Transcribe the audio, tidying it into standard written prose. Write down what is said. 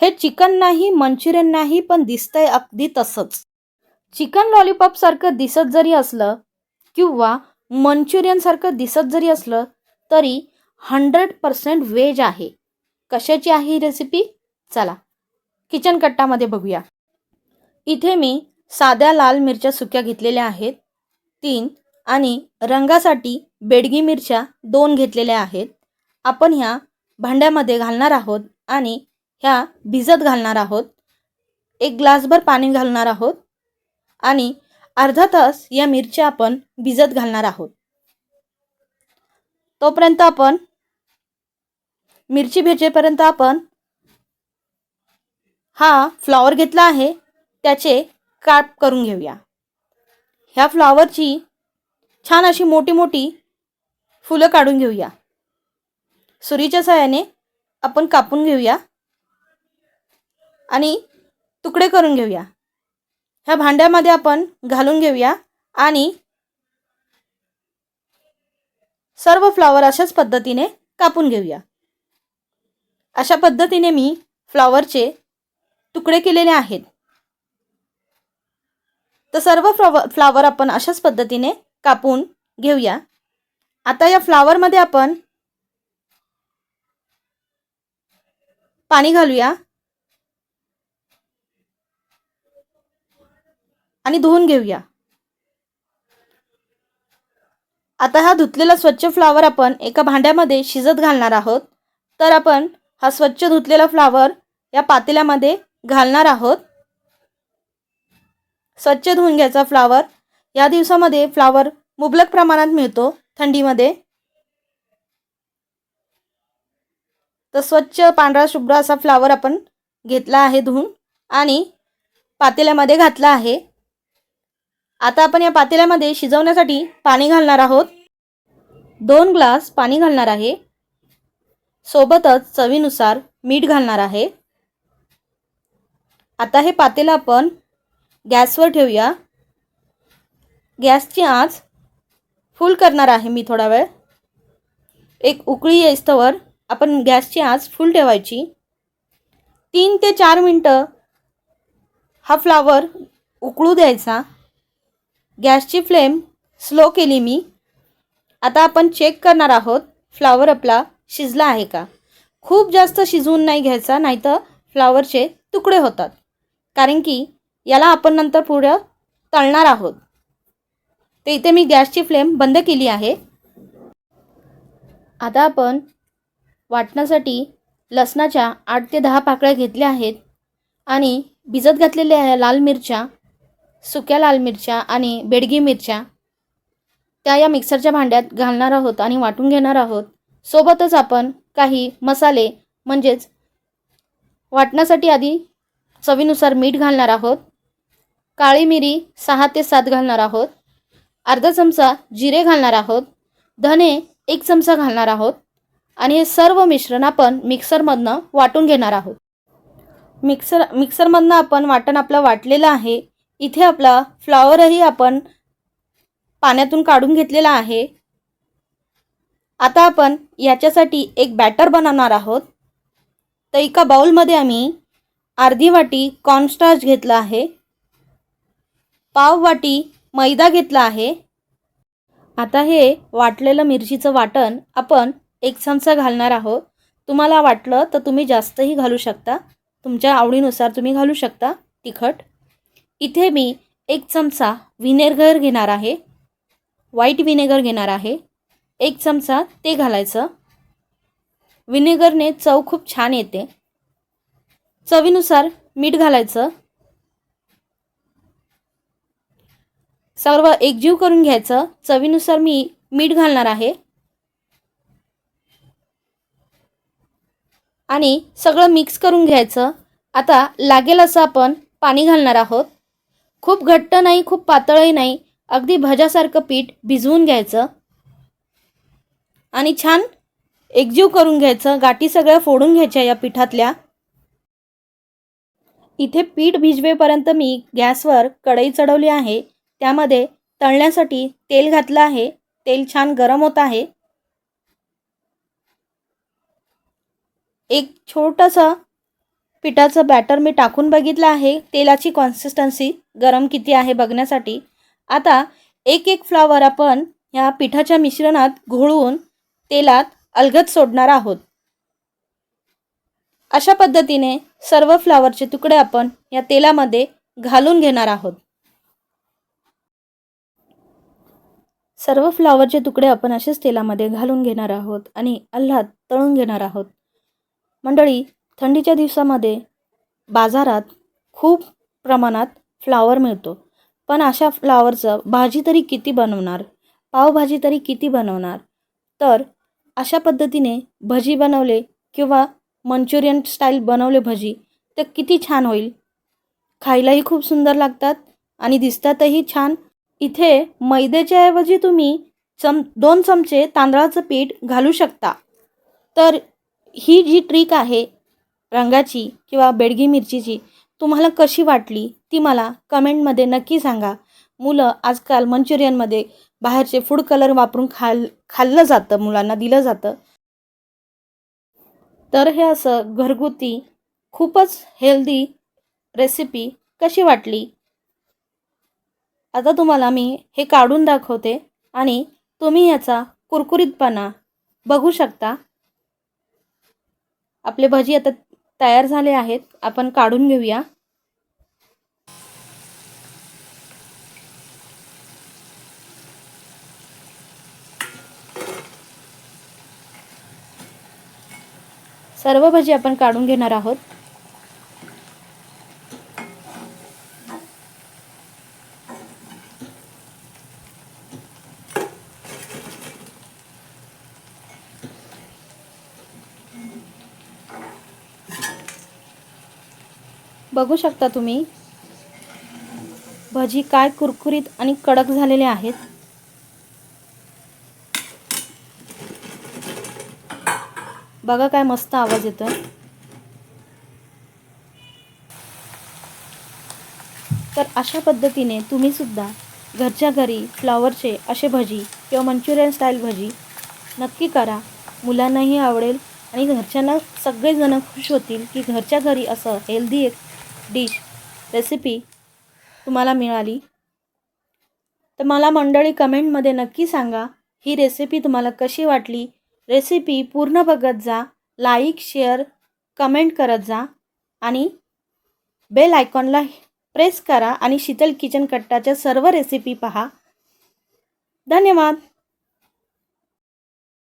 हे चिकन नाही, मंचुरियन नाही, पण दिसतंय अगदी तसंच. चिकन लॉलीपॉप सारखं दिसत जरी असलं किंवा मंचुरियन सारखं दिसत जरी असलं तरी 100% व्हेज आहे. कशाची आहे ही रेसिपी? चला किचन कट्टामध्ये बघूया. इथे मी साध्या लाल मिरच्या सुक्या घेतलेल्या आहेत 3 आणि रंगासाठी बेडगी मिरच्या 2 घेतलेल्या आहेत. आपण ह्या भांड्यामध्ये घालणार आहोत आणि ह्या भिजत घालणार आहोत. 1 ग्लासभर पाणी घालणार आहोत आणि अर्धा तास या मिरच्या आपण भिजत घालणार आहोत. तोपर्यंत आपण मिरची भिजेपर्यंत आपण हा फ्लॉवर घेतला आहे त्याचे काप करून घेऊया. ह्या फ्लॉवरची छान अशी मोठी मोठी फुलं काढून घेऊया. सुरीच्या सहाय्याने आपण कापून घेऊया आणि तुकडे करून घेऊया. ह्या भांड्यामध्ये आपण घालून घेऊया आणि सर्व फ्लॉवर अशाच पद्धतीने कापून घेऊया. अशा पद्धतीने मी फ्लॉवरचे तुकडे केलेले आहेत. तर सर्व फ्लॉवर आपण अशाच पद्धतीने कापून घेऊया. आता या फ्लॉवरमध्ये आपण पाणी घालूया आणि धुवून घेऊया. आता हा धुतलेला स्वच्छ फ्लॉवर आपण एका भांड्यामध्ये शिजत घालणार आहोत. तर आपण हा स्वच्छ धुतलेला फ्लॉवर या पातेल्यामध्ये घालणार आहोत. स्वच्छ धुवून घ्यायचा फ्लॉवर. या दिवसामध्ये फ्लॉवर मुबलक प्रमाणात मिळतो थंडीमध्ये. तर स्वच्छ पांढरा शुभ्र असा फ्लॉवर आपण घेतला आहे धुवून आणि पातेल्यामध्ये घातला आहे. आता आपण या पातेल्यामध्ये शिजवण्यासाठी पाणी घालणार आहोत. 2 ग्लास पाणी घालणार आहे. सोबतच चवीनुसार मीठ घालणार आहे. आता हे पातेलं आपण गॅसवर ठेवूया. गॅसची आच फुल करणार आहे मी थोडा वेळ. एक उकळी येईस्तोवर आपण गॅसची आच फुल ठेवायची. 3 ते 4 मिनिटं हा फ्लॉवर उकळू द्यायचा. गॅसची फ्लेम स्लो केली मी. आता आपण चेक करणार आहोत फ्लॉवर आपला शिजला आहे का. खूप जास्त शिजवून नाही घ्यायचा, नाहीतर फ्लॉवरचे तुकडे होतात. कारण की याला आपण नंतर पुढे तळणार आहोत. तर इथे मी गॅसची फ्लेम बंद केली आहे. आता आपण वाटण्यासाठी लसणाच्या 8 ते 10 पाकळ्या घेतल्या आहेत आणि भिजत घातलेल्या लाल मिरच्या, सुक्या लाल मिरच्या आणि बेडगी मिरच्या त्या या मिक्सरच्या भांड्यात घालणार आहोत आणि वाटून घेणार आहोत. सोबतच आपण काही मसाले म्हणजेच वाटण्यासाठी आधी चवीनुसार मीठ घालणार आहोत. काळी मिरी 6 ते 7 घालणार आहोत. अर्धा चमचा जिरे घालणार आहोत. धने 1 चमचा घालणार आहोत आणि हे सर्व मिश्रण आपण मिक्सरमधनं वाटून घेणार आहोत. मिक्सरमधनं आपण वाटण आपलं वाटलेलं आहे. इथे आपला फ्लॉवरही आपण पाण्यातून काढून घेतलेला आहे. आता आपण याच्यासाठी एक बॅटर बनवणार आहोत. तर एका बाउलमध्ये आम्ही अर्धी वाटी कॉर्नस्टार्च घेतला आहे. पाव वाटी मैदा घेतला आहे. आता हे वाटलेलं मिरचीचं वाटण आपण 1 चमचा घालणार आहोत. तुम्हाला वाटलं तर तुम्ही जास्तही घालू शकता. तुमच्या आवडीनुसार तुम्ही घालू शकता तिखट. इथे मी 1 चमचा व्हिनेगर घेणार आहे. व्हाईट व्हिनेगर घेणार आहे. 1 चमचा ते घालायचं. व्हिनेगरने चव खूप छान येते. चवीनुसार मीठ घालायचं. सर्व एकजीव करून घ्यायचं. चवीनुसार मी मीठ घालणार आहे आणि सगळं मिक्स करून घ्यायचं. आता लागेल असं आपण पाणी घालणार आहोत. खूप घट्ट नाही, खूप पातळही नाही, अगदी भज्यासारखं पीठ भिजवून घ्यायचं आणि छान एकजीव करून घ्यायचं. गाठी सगळ्या फोडून घ्यायच्या या पिठातल्या. इथे पीठ भिजवेपर्यंत मी गॅसवर कढई चढवली आहे. त्यामध्ये तळण्यासाठी तेल घातलं आहे. तेल छान गरम होत आहे. एक छोटंसं पिठाचं बॅटर मी टाकून बघितलं आहे तेलाची कन्सिस्टन्सी गरम किती आहे बघण्यासाठी. आता एक एक फ्लावर आपण या पिठाच्या मिश्रणात घोळवून तेलात अलगद सोडणार आहोत. अशा पद्धतीने सर्व फ्लावरचे तुकडे आपण या तेलामध्ये घालून घेणार आहोत. सर्व फ्लावरचे तुकडे आपण असेच तेलामध्ये घालून घेणार आहोत आणि अलगद तळून घेणार आहोत. मंडळी, थंडीच्या दिवसामध्ये बाजारात खूप प्रमाणात फ्लावर मिळतो, पण अशा फ्लावरचं भाजी तरी किती बनवणार, पावभाजी तरी किती बनवणार. तर अशा पद्धतीने भजी बनवले किंवा मंचुरियन स्टाईल बनवले भजी तर किती छान होईल. खायलाही खूप सुंदर लागतात आणि दिसतातही छान. इथे मैद्याच्या ऐवजी तुम्ही 2 चमचे तांदळाचं पीठ घालू शकता. तर ही जी ट्रिक आहे रंगाची किंवा बेडगी मिरचीची तुम्हाला कशी वाटली ती मला कमेंटमध्ये नक्की सांगा. मुलं आजकाल मंचुरियनमध्ये बाहेरचे फूड कलर वापरून खाल्लं जातं, मुलांना दिलं जातं. तर हे असं घरगुती खूपच हेल्दी रेसिपी कशी वाटली. आता तुम्हाला मी हे काढून दाखवते आणि तुम्ही याचा कुरकुरीतपणा बघू शकता. आपले भजी आता तयार झाले आहेत, आपण काढून घेऊया. सर्व भजी आपण काढून घेणार आहोत. बघू शकता तुम्ही भजी काय कुरकुरीत आणि कडक झालेले आहेत. बघा काय मस्त आवाज येतोय. तर अशा पद्धतीने तुम्ही सुद्धा घरच्या घरी फ्लावरचे असे भजी किंवा मंचुरियन स्टाईल भजी नक्की करा. मुलांनाही आवडेल आणि घरच्यांना सगळेजण खुश होतील की घरच्या घरी असं हेल्दी एक डिश रेसिपी तुम्हाला मिळाली. तर मला मंडळी कमेंटमध्ये नक्की सांगा ही रेसिपी तुम्हाला कशी वाटली. रेसिपी पूर्ण बघत जा, लाईक शेअर कमेंट करत जा आणि बेल आयकॉनला प्रेस करा आणि शीतल किचन कट्टाच्या सर्व रेसिपी पहा. धन्यवाद.